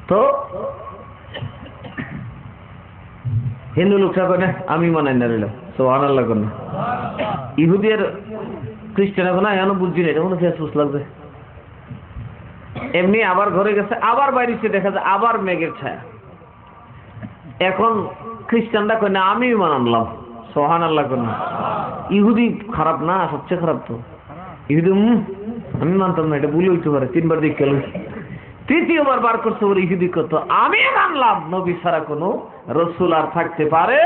তো হিন্দু লোকটা করে আমি মানাই না রইলাম সুবহানাল্লাহ কোন ইহুদি আর খ্রিস্টান এখন এখনো বুঝছি না, এটা কোনো ফেসবুক লাগবে। এমনি আবার ঘরে গেছে, আবার বাইরে দেখা যায় আবার মেঘের ছায়া। এখন খ্রিস্টানরা কয় না আমি মানলাম, সুবহানাল্লাহ কোন ইহুদি খারাপ না, সবচেয়ে খারাপ তো ইহুদি। আমি মানতাম না, এটা ভুল হইতে পারে, 3 বার দেখে গেল, 3য় বার করছে বলে ইহুদি কত আমি মানলাম নবী ছাড়া কোনো রসুল আর থাকতে পারে,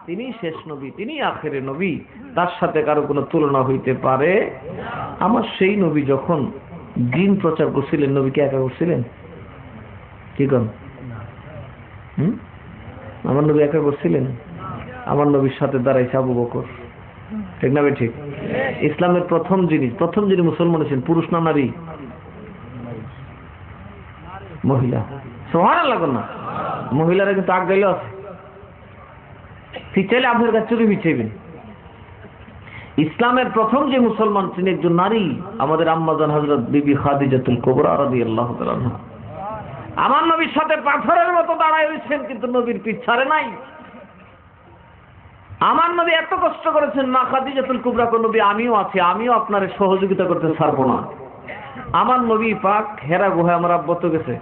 তিনি শেষ নবী, তিনি আখেরে নবী, তার সাথে কারো কোনো তুলনা হইতে পারে। আমার সেই নবী যখন দিন প্রচার করছিলেন, নবীকে একা করছিলেন? কি কন? আমার নবী একা করছিলেন? আমার নবীর সাথে দাঁড়াইছে আবু বকর, ঠিক না? ঠিক। ইসলামের প্রথম যিনি মুসলমান ছিলেন, পুরুষ না নারী? মহিলা। সুবহানাল্লাহ না, মহিলারা কিন্তু আগ গাইলেও আছে, ঠিক চাইলে আপনার কাছে চুরি বিছাইবেন। ইসলামের প্রথম যে মুসলমান তিনি একজন নারী, আমাদের আম্মাজান হযরত বিবি খাদিজাতুল কুবরা রাদিয়াল্লাহু তাআলা আনহা। আমার নবীর সাথে পাথরের মতো দাঁড়ায় রয়েছেন, কিন্তু নবীর পিঠ ছাড়ে নাই। আমার নবী এত কষ্ট করেছেন, মা খাদিজাতুল কুবরা কোন নবী আমিও আছি, আমিও আপনার সহযোগিতা করতে ছাড়বো না। আমার নবী পাক হেরা গুহায়, আমার আব্বা তো গেছে,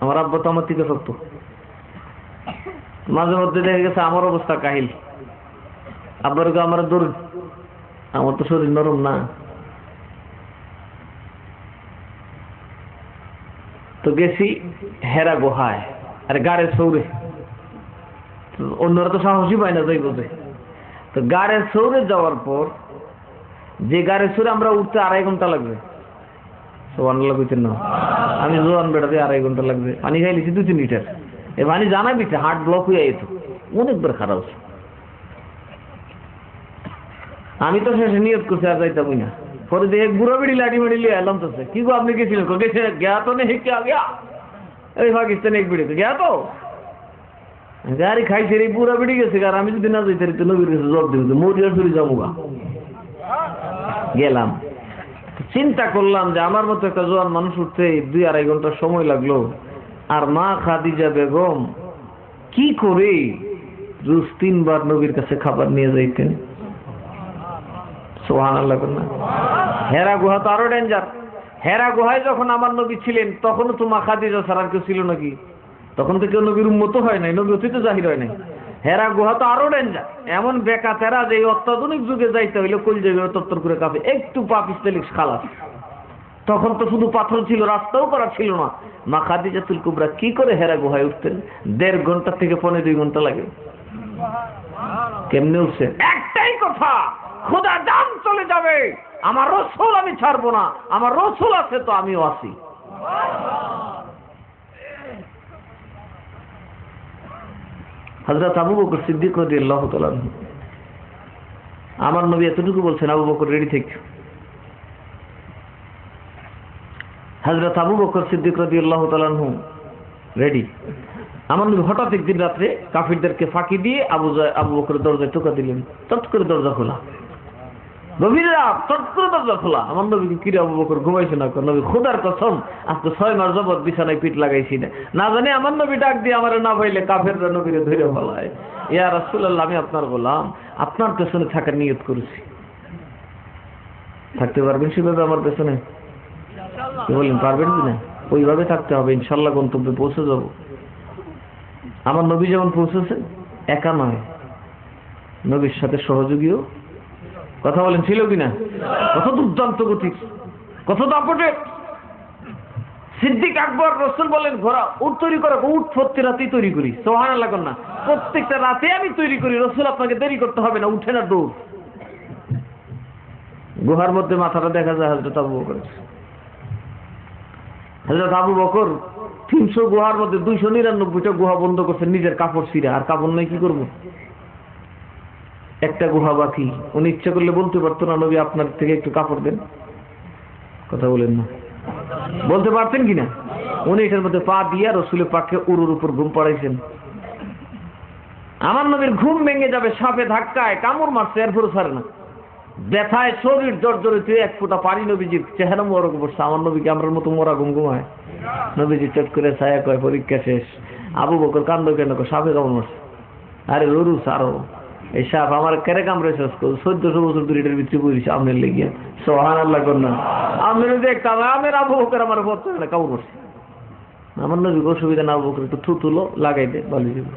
আমার আব্বা তো আমার থেকে শক্ত, মাঝে মধ্যে দেখা গেছে আমার অবস্থা কাহিল, আব্বার আমার দূর, আমার তো শরীর নরম না। তো গেছি হেরা গুহায়, আর গাড়ে সৌরে, অন্যরা তো সাহসী পায় না যাইব যে। তো গাড়ে সৌরে যাওয়ার পর, যে গাড়ে সৌরে আমরা উঠতে 2.5 ঘন্টা লাগবে, সুবহানাল্লাহ কইতেন না? আমি জোয়ান বেড়াতে 2.5 ঘন্টা লাগবে। পানি খাইলেছি 2-3 লিটার, এ পানি জানা বিছে হার্ট ব্লক হয়ে যেত, অনেকবার খারাপ হচ্ছে। আমি তো শেষে নিয়ত করছি আর যাইতামই না। পরে দেখে বুড়া বেড়ি লাঠি মেড়ি লিয়ে এলাম, তো কি গো আপনি গেছিলেন? গেছে গিয়া তো নেই, কে গিয়া এই পাকিস্তানে এক বেড়ি তো গিয়া তো গাড়ি খাইছে, এই বুড়া বেড়ি গেছে। আর আমি যদি না যাইতে তো নবীর কাছে জব দিব, মরিয়ার চুরি যাবো গা। গেলাম, চিন্তা করলাম যে আমার মতো একটা জোয়ান মানুষ উঠতে 2-2.5 ঘন্টা সময় লাগলো, আর মা খাদিজা বেগম কি করে রোজ 3 বার নবীর কাছে খাবার নিয়ে যাইতেন। সুবহানাল্লাহ না? হেরা গুহা তো আরো ডেঞ্জার। হেরা গুহায় যখন আমার নবী ছিলেন, তখনও তো মা খাদিজা ছাড়া আর কেউ ছিল নাকি? তখন তো কেউ নবীর উম্মত হয় নাই, নবী অতীত জাহির হয় নাই। হেরা গুহা তো আরো ডেঞ্জার, এমন বেকা তেরা যে অত্যাধুনিক যুগে যাইতে হইলে কল যাবে তত্তর করে কাঁপে, একটু পাপ ইস্তেলিক খালাস। তখন তো শুধু পাথর ছিল, রাস্তাও করা ছিল না। মা খাদিজাতুল কুবরা কি করে হেরা গুহায় উঠতেন? 1.5 ঘন্টা থেকে 1.5-2 ঘন্টা লাগে। কেমনে উঠছে? একটাই কথা, খোদা জান চলে যাবে, আমার রসুল আমি ছাড়বো না, আমার রসুল আছে তো আমিও আছি। হযরত আবু বকর সিদ্দিক রাদিয়াল্লাহু তাআলা আনহু, আমার নবী এতটুকু বলছেন, আবু বকর রেডি থেকে। হযরত আবু বকর সিদ্দিক রাদিয়াল্লাহু তাআলা আনহু রেডি। আমার নবী হঠাৎ একদিন রাত্রে কাফিরদেরকে ফাঁকি দিয়ে আবু বকরের দরজায় টোকা দিলেন, চট করে দরজা খোলা, গভীর রাত, চট করে দরজা খোলা। আমার নবীকে কিরে আবু বকর ঘুমাইছে না? নবী খোদার কসম, আজকে 6 মাস যাবত বিছানায় পিঠ লাগাইছি না, না জানি আমার নবী ডাক দিয়ে আমার না পাইলে কাফেররা নবীরে ধরে ফেলায়। ইয়া রাসূলুল্লাহ, আমি আপনার গোলাম, আপনার পেছনে থাকার নিয়ত করেছি। থাকতে পারবেন সেভাবে আমার পেছনে? কি বলেন, পারবেন কিনা? ওইভাবে থাকতে হবে, ইনশাল্লাহ গন্তব্যে পৌঁছে যাব। আমার নবী যেমন পৌঁছেছেন, একা নয়, নবীর সাথে সহযোগীও, কথা বলেন, ছিল কিনা? কত দুর্দান্ত গতি, কত দাপটে। সিদ্দিক আকবর, রাসূল বলেন ঘোড়া উট তৈরি করো, উট প্রত্যেক রাতেই তৈরি করি। সুবহানাল্লাহ না? প্রত্যেকটা রাতে আমি তৈরি করি, রাসূল আপনাকে দেরি করতে হবে না, উঠে না দৌড়। গুহার মধ্যে মাথাটা দেখা যায় হযরত আবু বকর। হযরত আবু বকর 300 গুহার মধ্যে 299টা গুহা বন্ধ করছেন নিজের কাপড় ছিঁড়ে, আর কাপড় নাই, কি করবো? একটা গুহা বাকি। উনি ইচ্ছা করলে বলতে পারতো না, নবী আপনার থেকে একটু কাপড় দেন? কথা বলেন না, বলতে পারতেন কিনা? উনি এটার মধ্যে পা দিয়ে রাসূলের পাকে উরুর উপর ঘুম পাড়াইছেন। আমার নবীর ঘুম ভেঙে যাবে, সাপে ধাক্কায় কামড় মারছে, এরপরও ছাড়ে না। ব্যথায় শরীর জর্জরিত, এক ফোঁটা পানি নবীজির চেহারা মোরক বসছে। আমার নবীকে আমার মতো মোরা ঘুমঘুমায়। নবীজি চট করে ছায়া কয় পরীক্ষা শেষ। আবু বকর কান্দ কেন, সাপে কামড় মারছে। আরে লরু সারো, এই সাপ আমার কেড়ে কামড়ে শেষ করো, 1400 বছর ধরে এটার ভিতরে বলেছি আপনার লেগিয়া। সুবহানাল্লাহ কন্যা। আমি দেখতাম আমের আবু বকর আমার পথে কামড় মারছে। আমার নবীকে অসুবিধা না, আবু বকর একটু থু তুলো লাগাই দে বলে দিব।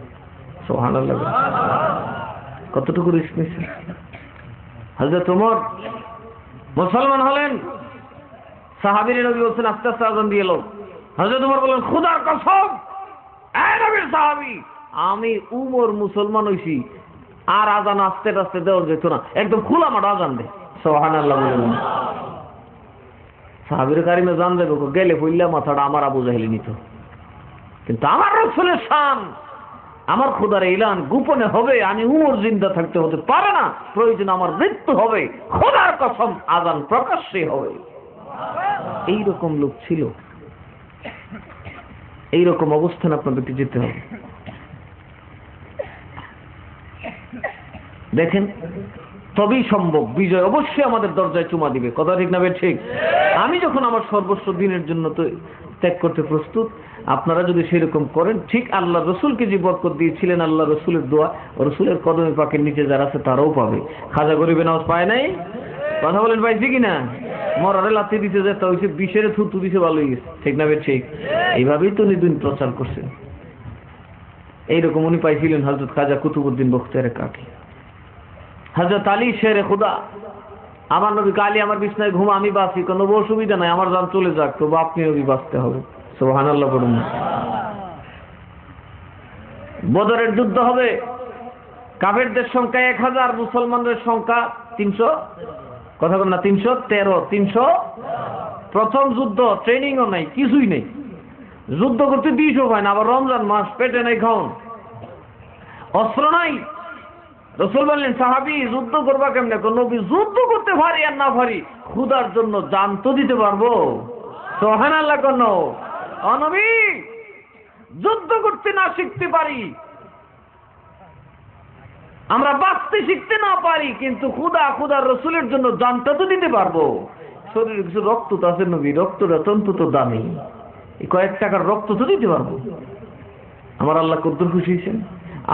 সুবহানাল্লাহ। কতটুকু রিস্ক নিচ্ছে। হযরত ওমর মুসলমান হলেন, সাহাবীরা নবী বলছেন আস্তে আস্তে আযান দিয়ে এলো। হযরত ওমর বললেন খোদার কসম, এই নবীর সাহাবী, আমি উমর মুসলমান হইছি আর আযান আস্তে আস্তে দেওয়া যেত না, একদম খোলা মাঠ আযান দে। সুবহানাল্লাহ বলেন। সাহাবীরা কারিমে জান দেব গেলে পইলা মাথাটা আমার আবু জাহেল নিত, কিন্তু আমার রাসূলের শান, আমার খোদার এলান গোপনে হবে। আমি উমর জিন্দা থাকতে হতে পারে না, প্রয়োজন আমার মৃত্যু হবে, খোদার কসম আযান প্রকাশ্যে হবে। এইরকম লোক ছিল। এইরকম অবস্থান আপনাদেরকে যেতে হবে। দেখেন, তবেই সম্ভব বিজয় অবশ্যই আমাদের দরজায় চুমা দিবে। কথা ঠিক না ঠিক? আমি যখন আমার সর্বস্ব দিনের জন্য তো ত্যাগ করতে প্রস্তুত, আপনারা যদি সেরকম করেন, ঠিক আল্লাহ রসুলকে যে বরকত দিয়েছিলেন, আল্লাহ রসুলের দোয়া, রসুলের কদমে পাকের নিচে যারা আছে তারাও পাবে। খাজা গরিবে নামাজ পায় নাই? কথা বলেন পাইছি কিনা? মরারে লাথি দিতে যেতে হয়েছে, বিষের থুতু দিতে ভালো হয়ে গেছে। ঠিক না ঠিক? এইভাবেই তো উনি দিন প্রচার করছেন। এইরকম উনি পাইছিলেন হযরত খাজা কুতুবউদ্দিন বখতিয়ার কাকি, হযরত আলী শেরে খুদা। আমার নবী কালী আমার বিছনায় ঘুম, আমি বাঁচি, কোনো অসুবিধা নাই, আমার জান চলে যাক, তবু আপনি নবী বাঁচতে হবে। সুবহানাল্লাহ বলুন। বদরের যুদ্ধ হবে, কাফেরদের সংখ্যা 1000, মুসলমানদের সংখ্যা 300। কথা বল না, 313, 300। প্রথম যুদ্ধ, ট্রেনিংও নাই, কিছুই নেই, যুদ্ধ করতে দিয়েও হয় না, আবার রমজান মাস, পেটে নাই খাওন, অস্ত্র নাই। রাসূল বললেন সাহাবী যুদ্ধ করবা কেমনে? নবী যুদ্ধ করতে পারি আর না পারি, খোদার জন্য জান তো দিতে পারবো। সুবহানাল্লাহ। কোন নবী যুদ্ধ করতে না শিখতে পারি, আমরা বাঁচতে শিখতে না পারি, কিন্তু খোদার রসুলের জন্য জানটা তো দিতে পারবো। শরীরে কিছু রক্ত তো আছে নবী, রক্তটা অত্যন্ত তো দামি, এই কয়েক টাকার রক্ত তো দিতে পারবো। আমার আল্লাহ কদ্দুর খুশি হয়েছেন।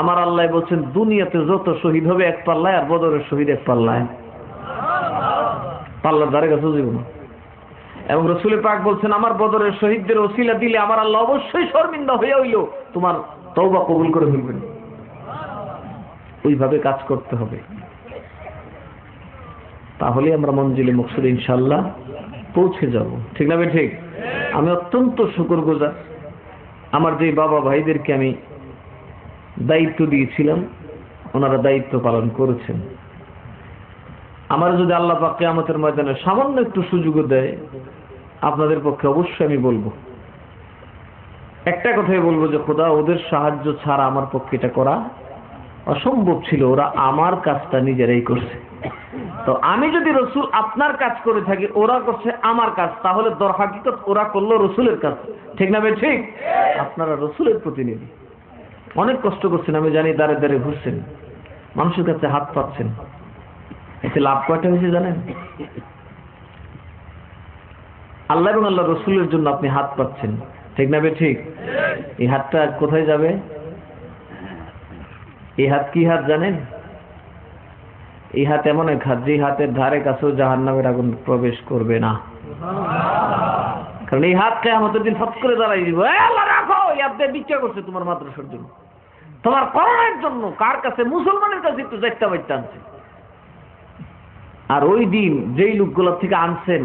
আমার আল্লাহ বলছেন দুনিয়াতে যত শহীদ হবে এক পাল্লায়, আর বদরের শহীদ এক পাল্লায়, পাল্লার ধারে কাছে জীবন। এবং রসুল পাক বলছেন আমার বদরের শহীদদের ওসিলা দিলে আমার আল্লাহ অবশ্যই শর্মিন্দা হয়ে হইল তোমার তওবা কবুল করে ফেলবেন। ওইভাবে কাজ করতে হবে, তাহলে আমরা মঞ্জিলে মকসুদে ইনশাআল্লাহ পৌঁছে যাব। ঠিক না ঠিক? আমি অত্যন্ত শুকরগুজার, আমার যে বাবা ভাইদেরকে আমি দায়িত্ব দিয়েছিলাম, ওনারা দায়িত্ব পালন করেছেন। আমার যদি আল্লাহ পাক কিয়ামতের ময়দানে সামান্য একটু সুযোগ দেয়, আপনাদের পক্ষে অবশ্যই আমি বলবো, একটা কথাই বলবো যে খোদা ওদের সাহায্য ছাড়া আমার পক্ষে এটা করা অসম্ভব ছিল, ওরা আমার কাজটা নিজেরাই করছে। তো আমি যদি রসুল আপনার কাজ করে থাকি, ওরা করছে আমার কাজ, তাহলে দরহাকিকত ওরা করলো রসুলের কাজ। ঠিক না ভাই? ঠিক। আপনারা রসুলের প্রতিনিধি, অনেক কষ্ট করছেন আমি জানি, দাঁড়ে দাঁড়ে ঘুরছেন, মানুষের কাছে হাত পাচ্ছেন, এতে লাভ কয়টা হয়েছে জানেন? আল্লাহ এবং আল্লাহ রসুলের জন্য আপনি হাত পাচ্ছেন। ঠিক না ভাই? ঠিক। এই হাতটা কোথায় যাবে? এই হাত কি হাত জানেন? এই হাত এমন এক হাত, যে হাতের ধারে কাছেও জাহান্নামের আগুন প্রবেশ করবে না। কারণ এই হাত কিয়ামতের দিন ফট করে দাঁড়াই দিব, আল্লাহ রাখো, এই হাত দিয়ে ভিক্ষা করছে তোমার মাদ্রাসার জন্য, তোমার করোনার জন্য, কার কাছে? মুসলমানের কাছে একটু যাইতে বাইতে আনছে। আর ওই দিন যেই লোকগুলোর থেকে আনছেন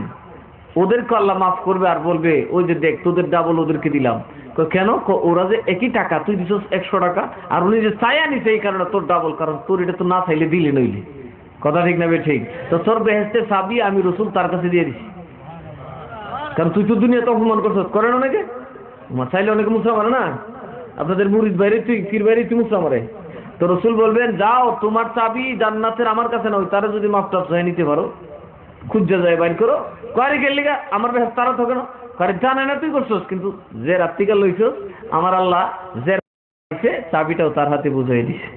ওদেরকে আল্লাহ মাফ করবে আর বলবে ওই যে দেখ তোদের ডাবল ওদেরকে দিলাম। কেন? ওরা যে একই টাকা, তুই দিছস 100 টাকা, আর উনি যে চাইয়া নিছে এই কারণে তোর ডাবল, কারণ তোর এটা তো না চাইলে দিলে নইলে। কথা ঠিক না? ঠিক। তো তোর বেহেশতের চাবি আমি রসুল তার কাছে দিয়ে দিছি, কারণ তুই তো দুনিয়াতে অপমান করছিস। করেন অনেকে, চাইলে অনেকে মুসা মারে না, আপনাদের মুরিদ বাইরে, তুই পীর বাইরে তুই মুসা মারে। তো রসুল বলবেন যাও তোমার চাবি জান্নাতের আমার কাছে না, ওই তারা যদি মাফটাপ চাই নিতে পারো, খুঁজা যায় বাইর করো। কারি গেল লিগা আমার বেশ তারা থাকে না, কারি জানে না তুই করছস, কিন্তু যে রাত্রিকাল লইছস আমার আল্লাহ যে চাবিটাও তার হাতে বুঝাই দিছে।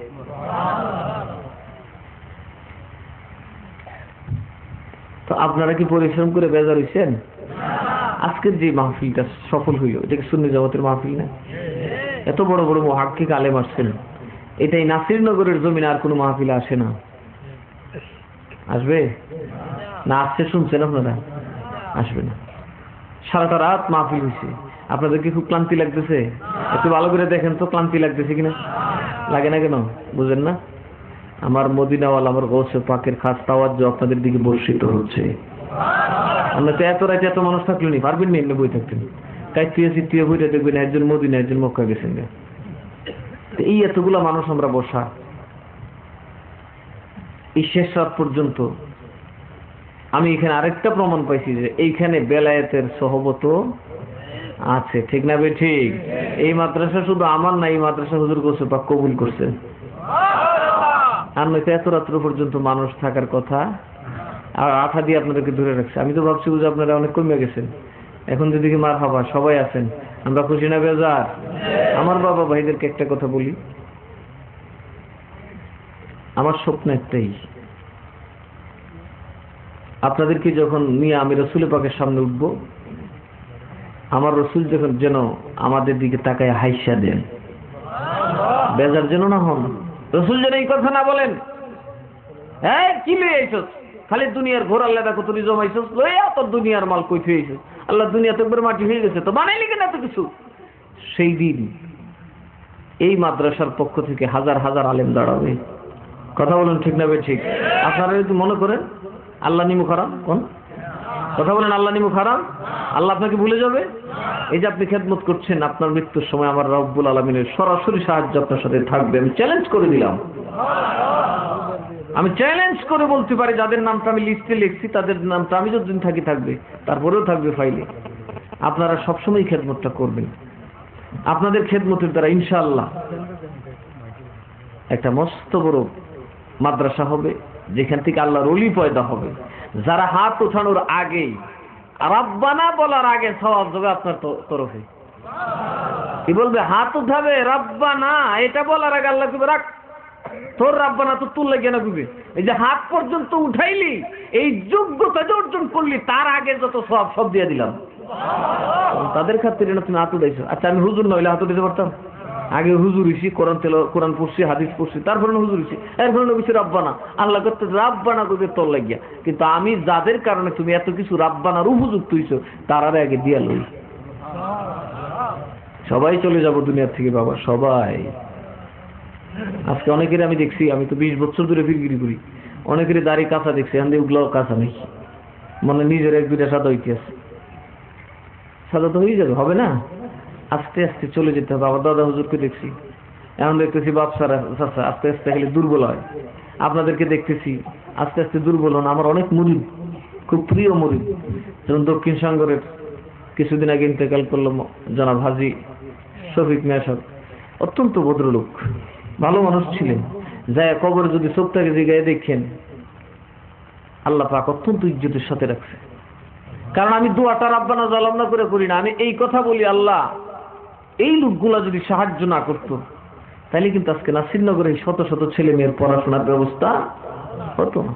তো আপনারা কি পরিশ্রম করে বেজার হইছেন? আজকের যে মাহফিলটা সফল হইল, এটা কি সুন্নি জামাতের মাহফিল না? এত বড় বড় মুহাক্কিক আলেম আসছেন, এটাই নাসিরনগরের জমিনে আর কোনো মাহফিলে আসে না। আসবে না? আসছে শুনছেন আপনারা? আসবে না। সারাটা রাত মাহফিল হয়েছে। আপনাদের কি খুব ক্লান্তি লাগতেছে? একটু ভালো করে দেখেন তো ক্লান্তি লাগতেছে কিনা। লাগে না কেন বুঝেন না? আমার মদিনাওয়ালা, আমার গৌসে পাকের খাস তাওয়াজ্জু আপনাদের দিকে বর্ষিত হচ্ছে। আমরা তো এত রাতে এত মানুষ থাকলো নি, পারবেন না এমনি বই থাকতেন। কাইতিয়ে চিতিয়ে বইটা দেখবেন একজন মদিনা একজন মক্কা গেছেন। এই এতগুলা মানুষ আমরা বসা এই শেষ রাত পর্যন্ত। আমি এখানে আরেকটা প্রমাণ পাইছি যে এইখানে বেলায়েতের সহবত আছে, ঠিক না বে ঠিক? এই মাদ্রাসা শুধু আমার না, এই মাদ্রাসা হুজুর গোসে পাক কবুল করছে। আর নয়তো এত রাত্র পর্যন্ত মানুষ থাকার কথা, আর আঠা দিয়ে আপনাদেরকে ধরে রাখছে। আমি তো ভাবছি বুঝে আপনারা অনেক কমে গেছেন, এখন যদি কি মার খাবার সবাই আছেন, আমরা খুশি না বেজার? আমার বাবা ভাইদেরকে একটা কথা বলি, আমার স্বপ্ন একটাই, আপনাদেরকে যখন নিয়ে আমি রসুল পাকের সামনে উঠবো, আমার রসুল যখন যেন আমাদের দিকে তাকায় হাইসা দেন, বেজার যেন না হন। রসুল যেন এই কথা না বলেন, হ্যাঁ কি লই আইছস, খালি দুনিয়ার ঘোর আল্লাহ দেখো তুমি জমাইছস, লইয়া তোর দুনিয়ার মাল কই থুইছস, আল্লাহ দুনিয়া তো একবার মাটি হয়ে গেছে, তো বানাইলি কেন এত কিছু? সেই দিন এই মাদ্রাসার পক্ষ থেকে হাজার হাজার আলেম দাঁড়াবে। কথা বলেন ঠিক না বে ঠিক? আপনারা যদি মনে করেন আল্লাহ নিমু খারাপ, কোন কথা বলেন, আল্লাহ নিমু খারাপ, আল্লাহ আপনাকে ভুলে যাবে? এই যে আপনি খেদমত করছেন, আপনার মৃত্যুর সময় আমার রব্বুল আলামিনের সরাসরি সাহায্য আপনার সাথে থাকবে। আমি চ্যালেঞ্জ করে দিলাম, আমি চ্যালেঞ্জ করে বলতে পারি, যাদের নামটা আমি লিস্টে লিখছি তাদের নামটা আমি যতদিন থাকি থাকবে, তারপরেও থাকবে ফাইলে। আপনারা সবসময় খেদমতটা করবেন। আপনাদের খেদমতের দ্বারা ইনশাআল্লাহ একটা মস্ত বড় মাদ্রাসা হবে, যেখান থেকে আল্লাহর ওলি পয়দা হবে। যারা হাত ওঠানোর আগেই, রাব্বানা বলার আগে সওয়াব হবে আপনার তরফে। কি বলবে? হাত উঠাবে রাব্বানা, এটা বলার আগে আল্লাহ কইবে রাখ তোর রাব্বানা তো তুল লাগে না কইবে। এই যে হাত পর্যন্ত উঠাইলি, এই যোগ্যতা যে অর্জন করলি, তার আগে যত সওয়াব সব দিয়ে দিলাম। তাদের খাতিরে না তুমি হাত উঠাইছো। আচ্ছা আমি হুজুর নইলে হাত উঠাইতে পারতাম? আগে হুজুর হইছি, কোরআন পড়ছি, হাদিস পড়ছি, তারপরে হুজুর হইছি, এরপরে নবীছি রাব্বানা। আল্লাহ করতে রাব্বানা কইবে তোর লাগিয়া, কিন্তু আমি যাদের কারণে তুমি এত কিছু রাব্বানার উপযুক্ত হইছো, তার আগে দিয়া লই। সবাই চলে যাব দুনিয়া থেকে বাবা, সবাই। আজকে অনেকের আমি দেখছি, আমি তো 20 বছর ধরে ফিরগিরি করি, অনেকের দাড়ি কাঁচা দেখছি, আমি ওগুলো কাঁচা নেই, মানে নিজের এক দুইটা সাদা হইতে আছে। সাদা তো হয়ে যাবে, হবে না? আস্তে আস্তে চলে যেতে হবে। আবার দাদা হুজুরকে দেখছি, এখন দেখতেছি বাপসারা চাচা আস্তে আস্তে খালি দুর্বল হয়। আপনাদেরকে দেখতেছি আস্তে আস্তে দুর্বল হন। আমার অনেক মুরিদ, খুব প্রিয় মুরিদ, যেমন দক্ষিণ সাগরের কিছুদিন আগে ইন্তেকাল করলো জনাব হাজী শফিক মিয়া সাহেব, অত্যন্ত ভদ্রলোক, ভালো মানুষ ছিলেন। যায় কবরে যদি চোখটাকে জিগায় দেখেন, আল্লাহ পাক অত্যন্ত ইজ্জতের সাথে রাখছে। কারণ আমি দোয়াটা রাব্বানা জালামনা করে করি না, আমি এই কথা বলি, আল্লাহ এই লোকগুলা যদি সাহায্য না করতো, তাহলে কিন্তু আজকে নাসিরনগরে শত শত ছেলে মেয়ের পড়াশোনার ব্যবস্থা হতো না।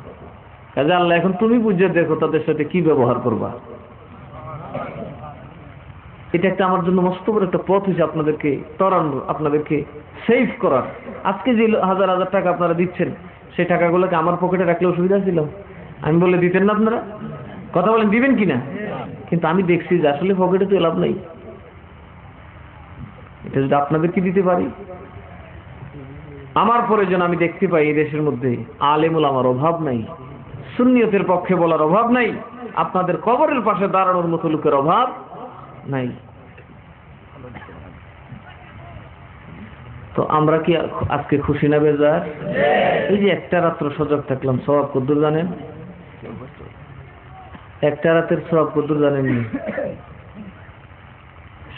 কাজে আল্লাহ এখন তুমি বুঝে দেখো তাদের সাথে কি ব্যবহার করবা। এটা একটা আমার জন্য মস্ত বড় একটা পথ হয়েছে আপনাদেরকে তরানোর, আপনাদেরকে সেভ করার। আজকে যে হাজার হাজার টাকা আপনারা দিচ্ছেন, সেই টাকাগুলোকে আমার পকেটে রাখলে অসুবিধা ছিল? আমি বলে দিতেন না আপনারা? কথা বলেন, দিবেন কিনা? কিন্তু আমি দেখছি যে আসলে পকেটে তো লাভ নাই। এটা যদি আপনাদেরকে দিতে পারি, আমার পরে যেন আমি দেখতে পাই এই দেশের মধ্যে আলেমুল আমার অভাব নাই, সুন্নিয়তের পক্ষে বলার অভাব নাই, আপনাদের কবরের পাশে দাঁড়ানোর মতো লোকের অভাব নাই। তো আমরা কি আজকে খুশি না বেজার? এই যে একটা রাত্র সজাগ থাকলাম, সওয়াব কদ্দুর জানেন? একটা রাতের সওয়াব কদ্দুর জানেননি?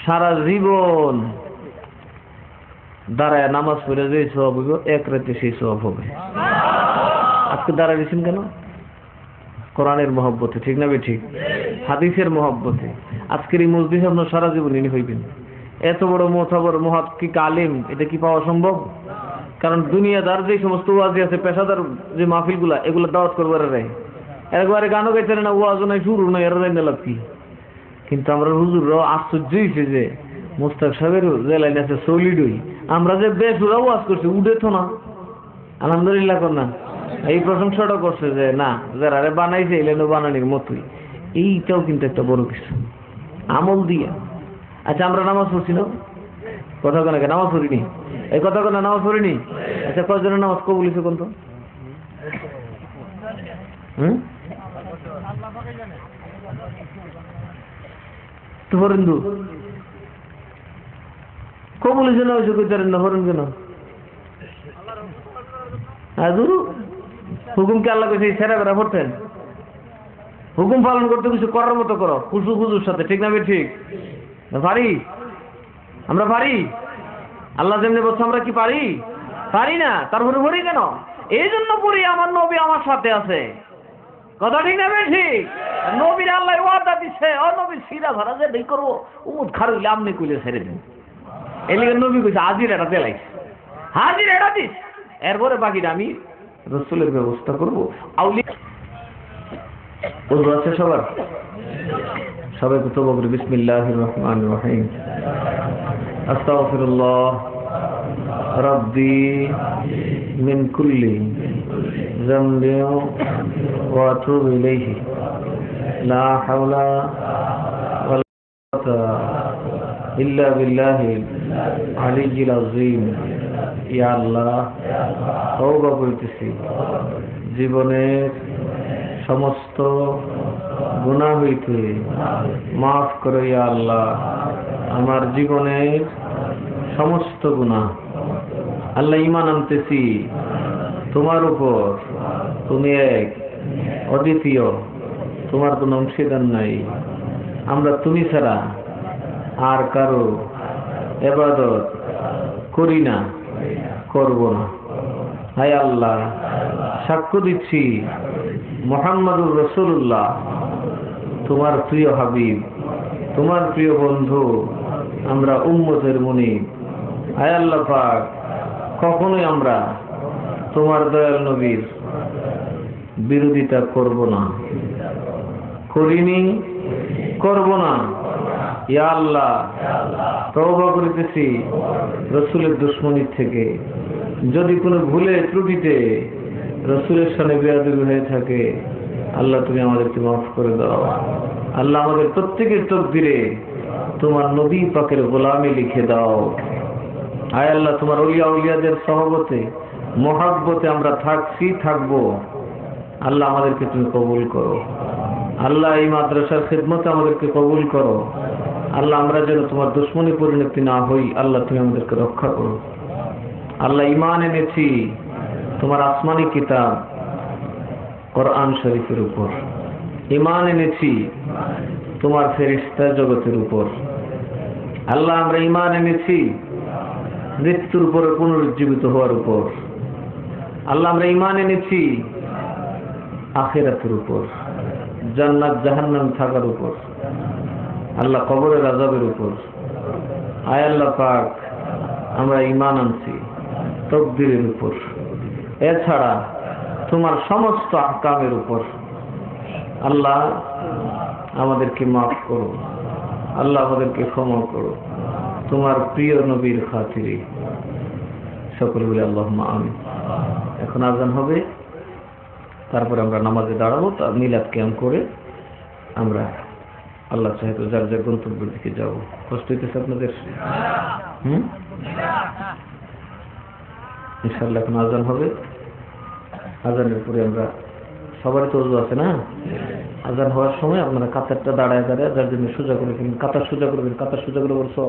সারা জীবন দাঁড়ায় নামাজ পড়ে যে সওয়াব হইব, এক রাতে সেই সওয়াব হবে। আজকে দাঁড়ায় দিয়েছেন কেন? কোরআনের মহব্বতে, ঠিক না ঠিক? হাদিসের মহব্বতে। আজকের এই মজলিস আপনার সারা জীবনই হইবেন। এত বড় মোতাবর মুহাক্কিক আলেম, এটা কি পাওয়া সম্ভব? কারণ দুনিয়াদার যে সমস্ত ওয়াজি আছে, পেশাদার যে মাহফিলগুলা, এগুলো দাওয়াত করবার রায় একবারে গানও গাইতে না, ওয়াজ নাই, শুরু নাই, এরা জানি লাভ কি। কিন্তু আমরা হুজুররাও আশ্চর্য হয়েছে যে মোস্তাক সাহেবের যে লাইন আছে সলিড হই, আমরা যে বেসুরা ওয়াজ করছি উঠে তো না, আলহামদুলিল্লাহ কর না। এই প্রশংসাটা করছে যে না, যারা বানাইছে এই লাইনও বানানির মতোই। এইটাও কিন্তু একটা বড় কিছু আমল দিয়া। আচ্ছা আমরা নামাজ পড়ছি না, কথা কেন নামাজ পড়িনি, এই কথা কেন নামাজ পড়িনি। আচ্ছা কয়জনের নামাজ কবুল হয়েছে কোন তো? হরেন্দু কবুল হয়েছে না হয়েছে কইতারেন না, হরেন কেন? হুকুম কে আল্লাহ কইছে ছেড়া বেড়া পড়তেন? হুকুম পালন করতে কিছু করার মতো করো, খুশু খুজুর সাথে, ঠিক না? ঠিক পারি? আমরা পারি? আল্লাহ যেমনি বলছে আমরা কি পারি? পারি না। তারপরে পড়ি কেন? এই জন্য পড়ি আমার নবী আমার সাথে আছে, কথা ঠিক না? ঠিক। নবীর আল্লাহ ওয়াদা দিচ্ছে, ও নবী সিরা ধরা যে এই করবো উমুদ খারুইলে আমনি কইলে ছেড়ে দিন। এলিগে নবী কইছে হাজির এটা দেলাইস, হাজির এটা দিস, এরপরে বাকিটা আমি রসুলের ব্যবস্থা করবো। আউলিয়া আছে সবার, সবাই তওবা করি। বিসমিল্লাহির রহমানির রহিম। আস্তাগফিরুল্লাহ রাব্বি মিন কুল্লি যামবি ওয়া আতুবু ইলাইহি লা হাওলা ওয়ালা কুওয়াতা ইল্লা বিল্লাহিল আলিয়্যিল আযীম। ইয়া আল্লাহ, তওবা করিতেছি জীবনের সমস্ত গুনাহ হইতে মাফ করো ইয়া আল্লাহ, আমার জীবনের সমস্ত গুনাহ। আল্লাহ ঈমান আনতেছি তোমার উপর, তুমি এক, অদ্বিতীয়, তোমার কোনো অংশীদার নাই। আমরা তুমি ছাড়া আর কারো ইবাদত করি না, করব না। হায় আল্লাহ, সাক্ষ্য দিচ্ছি মুহাম্মাদুর রাসূলুল্লাহ তোমার প্রিয় হাবিব, তোমার প্রিয় বন্ধু, আমরা উম্মতের মুনিব। হায় আল্লাহ পাক, কখনোই আমরা তোমার দয়াল নবীর বিরোধিতা করব না, করিনি, করব না। ইয়া আল্লাহ, তওবা করিতেছি রাসূলের দুশমনির থেকে। যদি কোনো ভুলে ত্রুটিতে রাসূলের সাথে বেয়াদবি হয়ে থাকে, আল্লাহ তুমি আমাদেরকে মাফ করে দাও। আল্লাহ আমাদের প্রত্যেকের তকদিরে তোমার নবী পাকের গোলামি লিখে দাও। আয় আল্লাহ, তোমার ওলিয়া উলিয়াদের সহবতে মহাব্বতে আমরা থাকছি, থাকবো। আল্লাহ আমাদেরকে তুমি কবুল করো। আল্লাহ এই মাদ্রাসার খিদমতে আমাদেরকে কবুল করো। আল্লাহ আমরা যেন তোমার দুশমনী পরিণতি না হই, আল্লাহ তুমি আমাদেরকে রক্ষা করো। আল্লাহ ঈমান এনেছি তোমার আসমানি কিতাব কোরআন শরীফের উপর, ঈমান এনেছি তোমার ফেরেশতা জগতের উপর। আল্লাহ আমরা ঈমান এনেছি মৃত্যুর উপরে পুনরুজ্জীবিত হওয়ার উপর। আল্লাহ আমরা ঈমান এনেছি আখিরাতের উপর, জান্নাত জাহান্নাম থাকার উপর, আল্লাহ কবরের আযাবের উপর। আয় আল্লাহ পাক, আমরা ঈমান আনছি তাকদীরের উপর, এছাড়া তোমার সমস্ত আহকামের উপর। আল্লাহ আমাদেরকে মাফ করো, আল্লাহ আমাদেরকে ক্ষমা করো, তোমার প্রিয় নবীর খাতিরে। সকলে বলে আল্লাহুম্মা আমিন। এখন আযান হবে, তারপরে আমরা নামাজে দাঁড়াবো, তার মিলাদ কিয়াম করে আমরা আল্লাহ চাইতো যার যার গন্তব্যের দিকে যাবো। কষ্ট হইতেছে আপনাদের? ইনশাআল্লাহ এখন আযান হবে, আযানের পরে আমরা সবারই তো ওযু আছে না, আযান হওয়ার সময় আপনারা কাতারটা দাঁড়ায় দাঁড়ায় যার জন্য সোজা করে ফেলবেন, কাতার সোজা করবেন, কাতার সোজা করে বলছো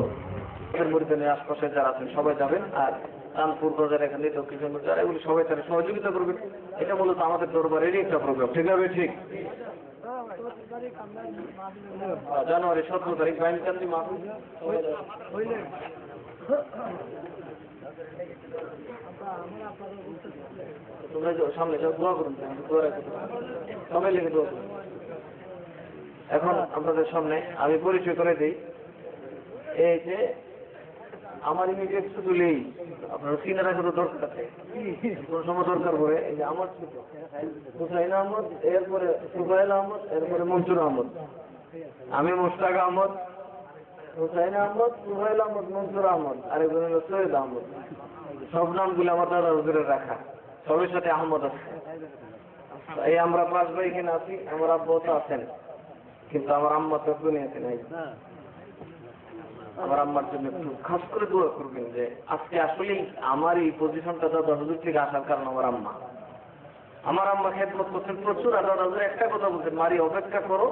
মরিদানের আশপাশে যারা আছেন সবাই যাবেন, আর কানপুর বাজার এখানে দক্ষিণ যারা এগুলি সবাই তারা সহযোগিতা করবেন। এটা মূলত আমাদের দরবারেরই একটা প্রোগ্রাম, ঠিক আছে? ঠিক। জানুয়ারি 17 তারিখ বাইনকান্দি মাহফিল। তোমরা সামনে যাও, দোয়া করুন, সবাই লেগে দোয়া করুন। এখন আপনাদের সামনে আমি পরিচয় করে দিই, এই যে আমার ইমিডিয়েট শুধুলেই আপনার চিনে রাখার দরকার আছে, কোন সময় দরকার পড়ে। এই যে আমার ছোট হুসাইন আহমদ, এরপরে সুবাইল আহমদ, এরপরে মনসুর আহমদ, আমি মুশতাক আহমদ, হুসাইন আহমদ, সুবাইল আহমদ, মনসুর আহমদ, আরেকজন হলো সৈয়দ আহমদ। সব নামগুলো আমার দাদা হুজুরের রাখা, সবের সাথে আহমদ আছে। এই আমরা 5 ভাই এখানে আছি, আমার আব্বা তো আছেন, কিন্তু আমার আম্মা তো দুনিয়াতে নাই। আমার আম্মার জন্য একটু খাস করে দোয়া করবেন, যে আজকে আসলেই আমার এই পজিশনটা দাদা হুজুর থেকে আসার কারণ আমার আম্মা। আমার আম্মা খেদমত করছেন প্রচুর, আর দাদা হুজুর একটা কথা বলছেন, মারি অপেক্ষা করো,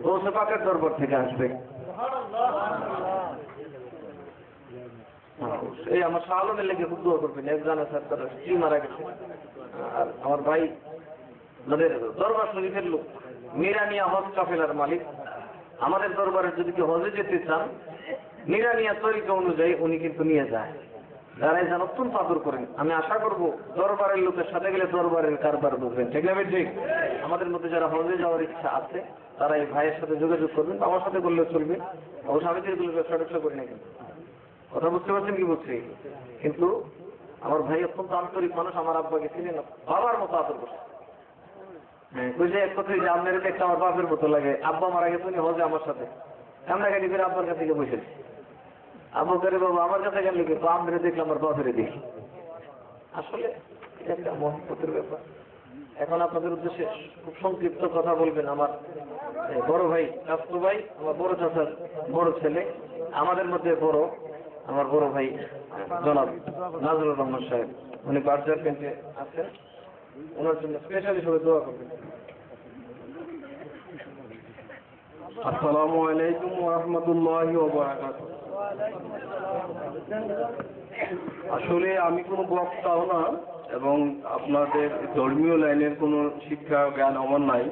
গৌসে পাকের দরবার থেকে আসবে। এই আমার শাহলমের লেগে খুব দোয়া করবেন, একজন আছে তার স্ত্রী মারা গেছে। আর আমার ভাই আমাদের দরবার শরীফের লোক, মিরানিয়া হজ কাফেলার মালিক। আমাদের দরবারে যদি কেউ হজে যেতে চান, মিরানিয়া তরিকা অনুযায়ী উনি কিন্তু নিয়ে যায়, যারা যান অত্যন্ত আদর করেন। আমি আশা করব দরবারের লোকের সাথে গেলে দরবারের কারবার বুঝবেন, ঠিক না? ঠিক। আমাদের মধ্যে যারা হজে যাওয়ার ইচ্ছা আছে তারা এই ভাইয়ের সাথে যোগাযোগ করবেন, আমার সাথে করলেও চলবে। অবশ্য আমি তো এগুলো ব্যবসা করি না, কিন্তু কথা বুঝতে পারছেন কি বলছি? কিন্তু আমার ভাই অত্যন্ত আন্তরিক মানুষ, আমার আব্বাকে ছিলেন বাবার মতো আদর করছে। হ্যাঁ, বুঝে এক কথাই যে আপনার দেখতে আমার বাপের মতো লাগে। আব্বা মারা গেছে উনি হজে আমার সাথে, আমরা গাড়ি করে আব্বার কাছে গিয়ে বসেছি। আব্বু করে বাবু আমার কাছে গেলে কিন্তু আমরা দেখলাম আমার বাপের দেখি। আসলে এটা একটা মহব্বতের ব্যাপার। এখন আপনাদের উদ্দেশ্যে খুব সংক্ষিপ্ত কথা বলবেন আমার বড় ভাই কাস্তু ভাই, আমার বড় চাচার বড় ছেলে, আমাদের মধ্যে বড় আমার বড় ভাই জনাব নাজরুল রহমান সাহেব। উনি বার্জার পেন্টে আছেন, ওনার জন্য স্পেশালি সবাই দোয়া করবেন। আসসালামু আলাইকুম ওয়া রাহমাতুল্লাহি ওয়া বারাকাতুহু। আসলে আমি কোনো বক্তাও না, এবং আপনাদের ধর্মীয় লাইনের কোনো শিক্ষা জ্ঞান আমার নাই।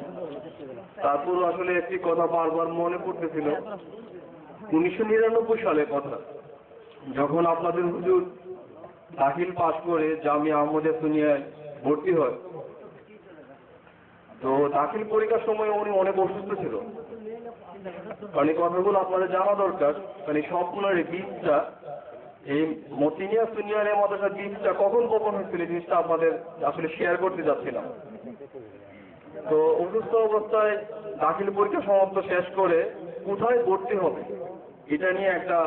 তারপর আসলে একটি কথা বারবার মনে পড়তেছিল, 1999 সালের কথা, যখন আপনাদের হুজুর দাখিল পাশ করে জামিয়া আহমদিয়া সুন্নিয়ায় ভর্তি হয়। তো দাখিল পরীক্ষার সময় উনি অনেক অসুস্থ ছিল। মানে কথাগুলো আপনাদের জানা দরকার, মানে স্বপ্নের বীজটা, এই মতিনিয়া সুনিয়ার মাদ্রাসার বীজটা কখন বপন হয়েছিল, জিনিসটা আপনাদের আসলে শেয়ার করতে যাচ্ছিলাম। তো অসুস্থ অবস্থায় দাখিল পরীক্ষা সমাপ্ত শেষ করে কোথায় ভর্তি হবে এটা নিয়ে একটা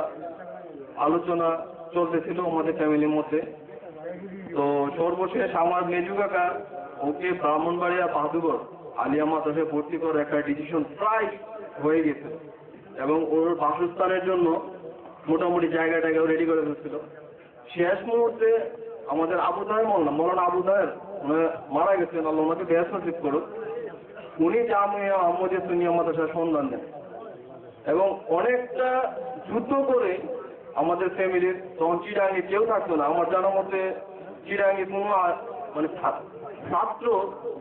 আলোচনা চলতেছিল আমাদের ফ্যামিলির মধ্যে। তো সর্বশেষ আমার মেজু কাকা ওকে ব্রাহ্মণবাড়িয়া বাহাদুরগড় আলিয়া মাদ্রাসায় ভর্তি করার একটা ডিসিশন প্রায় হয়ে গেছে, এবং ওর বাসস্থানের জন্য মোটামুটি জায়গাটাকেও রেডি করে ফেলছিল। শেষ মুহূর্তে আমাদের আবু তাহের মৌলানা আবু তাহের মারা গেছেন, আল্লাহ ওনাকে বেহেশত নসিব করুক। উনি জামিয়া আহমদিয়া সুন্নিয়া মাদ্রাসার সন্ধান দেন, এবং অনেকটা যুদ্ধ করে আমাদের ফ্যামিলির, তখন চিরাঙ্গে কেউ থাকতো না আমার জানার মধ্যে, চিরাঙ্গে কোনো মানে ছাত্র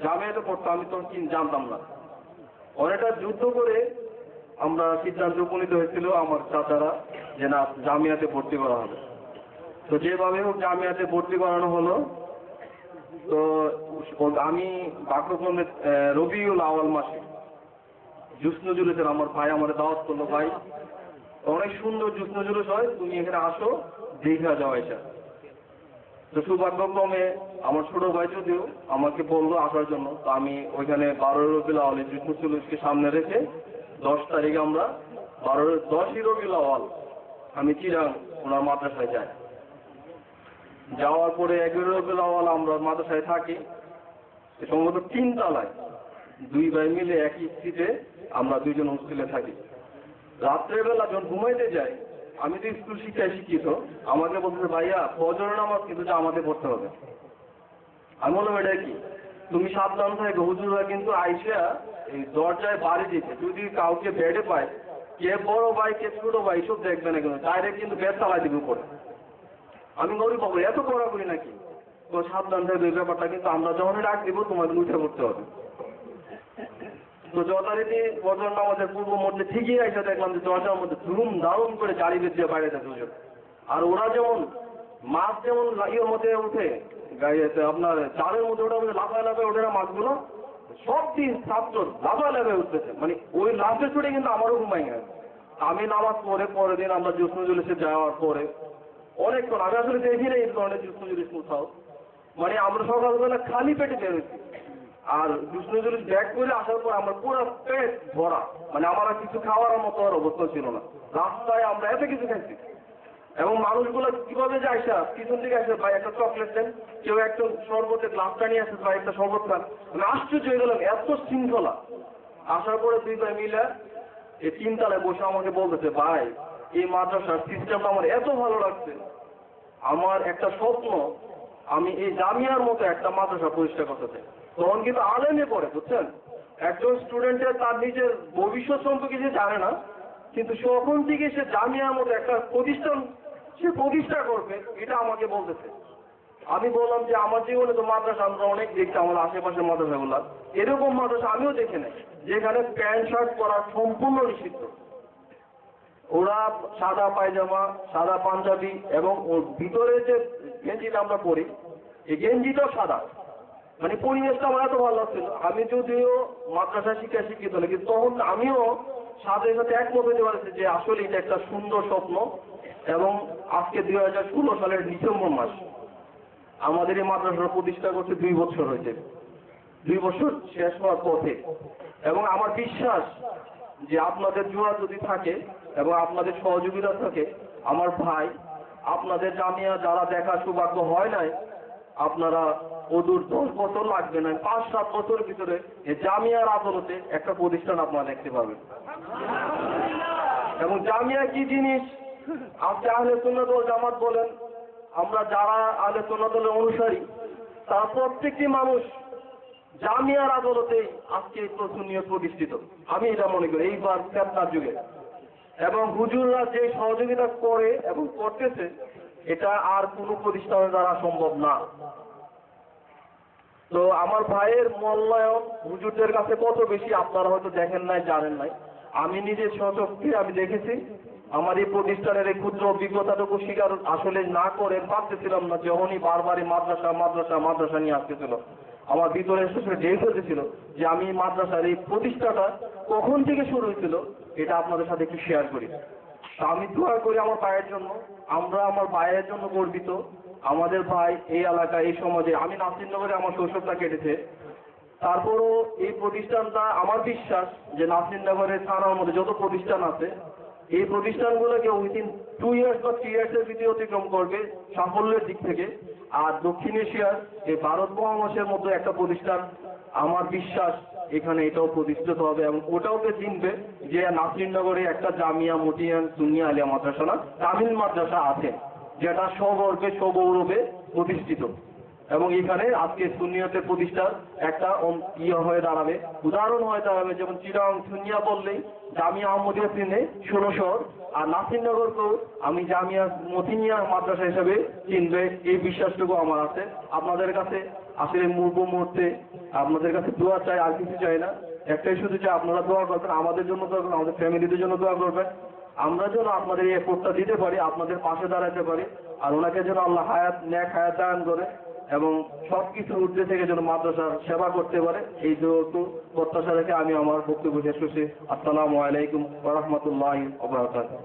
জামিয়াতে পড়তো আমি তখন জানতাম না। অনেকটা যুদ্ধ করে আমরা সিদ্ধান্ত উপনীত হয়েছিল আমার চাচারা যে না, জামিয়াতে ভর্তি করা হবে। তো যেভাবে হোক জামিয়াতে ভর্তি করানো হলো। তো আমি বাক্যক্রমে রবিউল আওয়াল মাসে জুসনু জুলুসের আমার ভাই আমার দাওয়াত করলো, ভাই অনেক সুন্দর জুসনু জুলুস হয়, তুমি এখানে আসো, দীঘা যাও এটা। তো সৌভাগ্যক্রমে আমার ছোট ভাই যদিও আমাকে বললো আসার জন্য, তো আমি ওইখানে 12 রবিউল আওয়ালে জুসনু জুলুসকে সামনে রেখে 10 তারিখে আমরা 10ই রবিউল আওয়াল আমি চিরাং ওনার মাদ্রাসায় যাই। যাওয়ার পরে 11 রবিউল আওয়াল আমরা মাদ্রাসায় থাকি, সম্ভবত 3 তলায় 2 ভাই মিলে একই সিটে আমরা 2 জন হোস্টেলে থাকি। রাত্রেবেলা যখন ঘুমাইতে যাই, আমি তো স্কুল শিক্ষায় শিক্ষিত, আমাকে বলতেছে ভাইয়া ফজর নামাজ কিন্তু আমাদের পড়তে হবে। আমি বললাম এটা কি? তুমি সাবধান থাকো, হুজুরা কিন্তু আইসা এই দরজায় বাড়ি দিতে, যদি কাউকে বেডে পায়, কে বড় ভাই কে ছোট ভাই সব দেখবে না, কিন্তু ডাইরেক্ট কিন্তু বেড চালাই দিবে উপরে। আমি গরিব বাবু এত করা করি নাকি? তো সাবধান থাকবে এই ব্যাপারটা, কিন্তু আমরা যখন ডাক দিব তোমাকে উঠে পড়তে হবে। তো যথারীতি ফজর নামাজের পূর্ব মধ্যে ঠিকই আইসা দেখলাম যে দরজার মধ্যে ধুম দারুম করে জারি বেঁধে বাইরে থাকে হুজুর। আর ওরা যেমন মাছ যেমন ইয়ের মধ্যে উঠে গাড়িতে আপনার চারের মধ্যে ওটা লাফায় লাফায় ওঠে না মাছগুলো, সব দিন ছাত্র লাফায় লাফায় উঠতেছে, মানে ওই লাফে ছুটে কিন্তু আমারও ঘুমাই গেছে। আমি নামাজ পড়ে পরের দিন আমরা জুস মজলিসে যাওয়ার পরে অনেকক্ষণ আমি আসলে দেখি না এই ধরনের জুস মজলিস কোথাও, মানে আমরা সকালবেলা খালি পেটে বেরোচ্ছি, আর জুস মজলিস ব্যাগ করে আসার পর আমার পুরো পেট ভরা, মানে আমার আর কিছু খাওয়ার মতো আর অবস্থা ছিল না। রাস্তায় আমরা এত কিছু খাইছি, এবং মানুষগুলো কিভাবে যায় পিছন থেকে আসে, ভাই একটা চকলেট দেন, কেউ একটা শরবতের গ্লাসটা নিয়ে আসে, ভাই একটা শরবত খান। আমি আশ্চর্য হয়ে গেলাম, এত শৃঙ্খলা। আসার পরে দুই ভাই মিলে এই তিনতলায় বসে আমাকে বলতেছে, ভাই এই মাদ্রাসার সিস্টেমটা আমার এত ভালো লাগছে, আমার একটা স্বপ্ন আমি এই জামিয়ার মতো একটা মাদ্রাসা প্রতিষ্ঠা করতে চাই। তখন কিন্তু আলেমে পড়ে, বুঝছেন, একজন স্টুডেন্টের তার নিজের ভবিষ্যৎ সম্পর্কে সে জানে না, কিন্তু যখন থেকে সে জামিয়ার মতো একটা প্রতিষ্ঠান সে প্রতিষ্ঠা করবে, এটা আমাকে বলতেছে। আমি বললাম যে আমার জীবনে তো মাদ্রাসা আমরা অনেক দেখছি, আমার আশেপাশের মাদ্রাসাগুলো, এরকম মাদ্রাসা আমিও দেখি নাই যেখানে প্যান্ট শার্ট পরা সম্পূর্ণ নিষিদ্ধ। ওরা সাদা পায়জামা, সাদা পাঞ্জাবি, এবং ওর ভিতরে যে গেঞ্জিটা আমরা পরি এই গেঞ্জিটাও সাদা। মানে পরিবেশটা আমার এত ভালো লাগছিল। আমি যদিও মাদ্রাসা শিক্ষিত হলে, কিন্তু তখন আমিও সাথে সাথে একমত হতে পারছি যে আসলে এটা একটা সুন্দর স্বপ্ন। এবং আজকে 2016 সালের ডিসেম্বর মাস আমাদের এই মাদ্রাসার প্রতিষ্ঠা করতে 2 বছর হয়েছে, 2 বছর শেষ হওয়ার পথে। এবং আমার বিশ্বাস যে আপনাদের জোড়া যদি থাকে এবং আপনাদের সহযোগিতা থাকে, আমার ভাই আপনাদের জামিয়া যারা দেখার সৌভাগ্য হয় নাই, আপনারা অদূর 10 বছর লাগবে না, 5-7 বছরের ভিতরে এই জামিয়ার আদালতে একটা প্রতিষ্ঠান আপনারা দেখতে পাবেন। এবং জামিয়া কি জিনিস, আজকে আহলে সুন্নাত ওয়াল জামাত বলেন, আমরা যারা আহলে সুন্নাত ওয়াল অনুসারী তারা প্রত্যেকটি মানুষ জামিয়ার আদালতে আজকে সুন্নিয়ত প্রতিষ্ঠিত। আমি এটা মনে করি এইবার ফেতনার যুগে। এবং হুজুররা যে সহযোগিতা করে এবং করতেছে, এটা আর কোনো প্রতিষ্ঠানের দ্বারা সম্ভব না। তো আমার ভাইয়ের মূল্যায়ন হুজুরদের কাছে কত বেশি আপনারা হয়তো দেখেন নাই, জানেন নাই। আমি নিজের স্বচক্ষে আমি দেখেছি। আমার এই প্রতিষ্ঠানের এই ক্ষুদ্র অভিজ্ঞতাটুকু স্বীকার আসলে না করে পারতেছিলাম না, যখনই বারবারই মাদ্রাসা নিয়ে আসতেছিল, আমার ভিতরে এসে ডেকে ফেলতেছিল যে আমি মাদ্রাসার এই প্রতিষ্ঠাটা কখন থেকে শুরু হয়েছিল এটা আপনাদের সাথে একটু শেয়ার করি। আমি দোয়া করি আমার ভাইয়ের জন্য, আমরা আমার ভাইয়ের জন্য গর্বিত। আমাদের ভাই এই এলাকায়, এই সমাজে, আমি নাসিরনগরে আমার শৈশবটা কেটেছে, তারপরও এই প্রতিষ্ঠানটা আমার বিশ্বাস যে নাসিরনগরের থানার মধ্যে যত প্রতিষ্ঠান আছে এই প্রতিষ্ঠানগুলোকে উইদিন 2 ইয়ার্স বা 3 ইয়ার্সের ভিতরে অতিক্রম করবে সাফল্যের দিক থেকে। আর দক্ষিণ এশিয়ার এই ভারত মহাদেশের মধ্যে একটা প্রতিষ্ঠান আমার বিশ্বাস এখানে এটাও প্রতিষ্ঠিত হবে, এবং ওটাওকে চিনবে যে নাসিরনগরে একটা জামিয়া মতিয়ান সুন্নিয়া আলিয়া মাদ্রাসা না, তামিল মাদ্রাসা আছে, যেটা সগর্বে সগৌরবে প্রতিষ্ঠিত। এবং এখানে আজকে সুন্নিয়তের প্রতিষ্ঠার একটা হয়ে দাঁড়াবে, উদাহরণ হয়ে দাঁড়াবে। যেমন চিরাং সুন্নিয়া বললেই জামিয়া আহমদিয়া চিনে 16 শহর, আর নাসিরনগরকেও আমি জামিয়া মতিনিয়া মাদ্রাসা হিসেবে চিনবে, এই বিশ্বাসটুকু আমার আছে। আপনাদের কাছে আসলে মুহূর্তে আপনাদের কাছে দোয়া চাই, আর কিছু চাই না। একটাই শুধু চাই আপনারা দোয়া করবেন, আমাদের জন্য দোয়া করবেন, আমাদের ফ্যামিলিদের জন্য দোয়া করবেন, আমরা যেন আপনাদের এই এফোর্টটা দিতে পারি, আপনাদের পাশে দাঁড়াতে পারি, আর ওনাকে যেন আল্লাহ নেক হায়াত দান করে এবং সবকিছু ঊর্ধ্বে থেকে যেন মাদ্রাসার সেবা করতে পারে। এই যেহেতু প্রত্যাশা রেখে আমি আমার বক্তব্য শেষ করছি। আসসালামু আলাইকুম ওয়া রাহমাতুল্লাহি ওয়া বারাকাতুহু।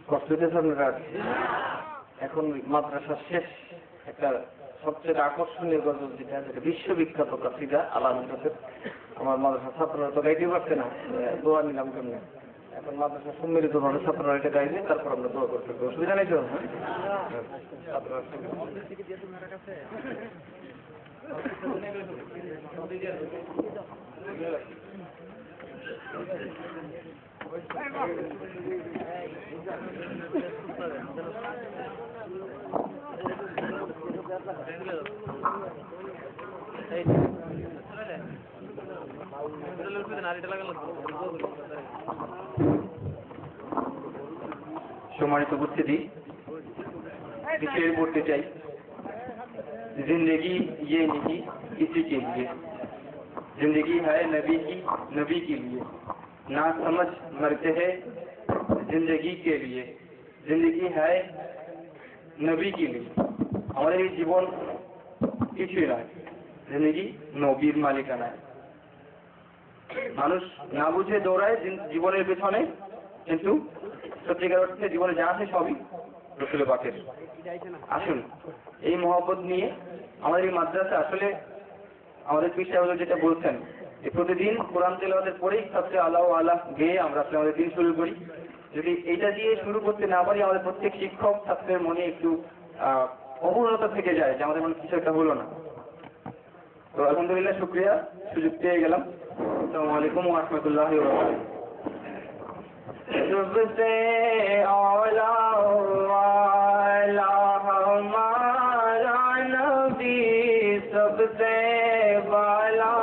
কষ্ট হইতেছে আপনারা? এখন মাদ্রাসার শেষ একটা সবচেয়ে আকর্ষণীয় গজল যেটা বিশ্ববিখ্যাত কাসিদা আলামতের, আমার মাদ্রাসার ছাত্ররা তো গাইতে পারছে না, দোয়া নিলাম কেমনে। এখন মাদ্রাসা সম্মিলিত ভাবে ছাত্ররা এটা গাইবে, তারপর আমরা দোয়া করতে পারবো, অসুবিধা নেই তো? সম্মানিত উপস্থিতি, विषय बोलते चाই जिंदगी ये नहीं किसी के लिए, जिंदगी है नबी के लिए, ना समझ मरते हैं जिंदगी के लिए, जिंदगी है नबी के लिए। हमारे জীবন কিছুই নয়, जिंदगी নবীর মালিকানায়। মানুষ না বুঝে দৌড়ায় জীবনের পেছনে, কিন্তু সত্যিকার অর্থে জীবনে যা আছে সবই রসুল পাকের। আসুন এই মহব্বত নিয়ে আমাদের এই মাদ্রাসা, আসলে আমাদের পীর সাহেব যেটা বলছেন যে প্রতিদিন কোরআন তেলাওয়াতের পরেই ছাত্রে আল্লাহ আল্লাহ গেয়ে আমরা আসলে আমাদের দিন শুরু করি। যদি এটা দিয়ে শুরু করতে না পারি, আমাদের প্রত্যেক শিক্ষক ছাত্রের মনে একটু অপূর্ণতা থেকে যায় যে আমাদের মনে কিছু একটা হলো না। তো আলহামদুলিল্লাহ, শুক্রিয়া, সুযোগ পেয়ে গেলাম। আসসালামু আলাইকুম ওয়া রাহমাতুল্লাহি ওয়া বারাকাতুহু। सबसे औला वाला हमारा नबी, सबसे वाला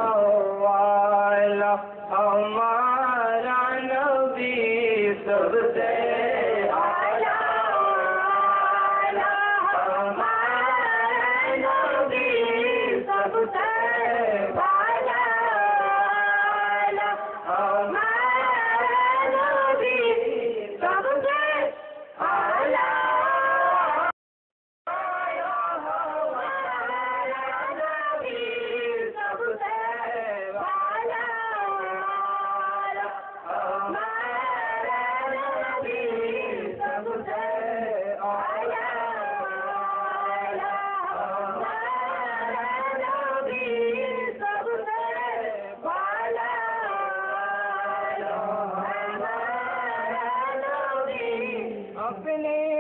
वाला हमारा नबी, सबसे औला वाला हमारा नबी, सबसे वाला वाला हमारा अपने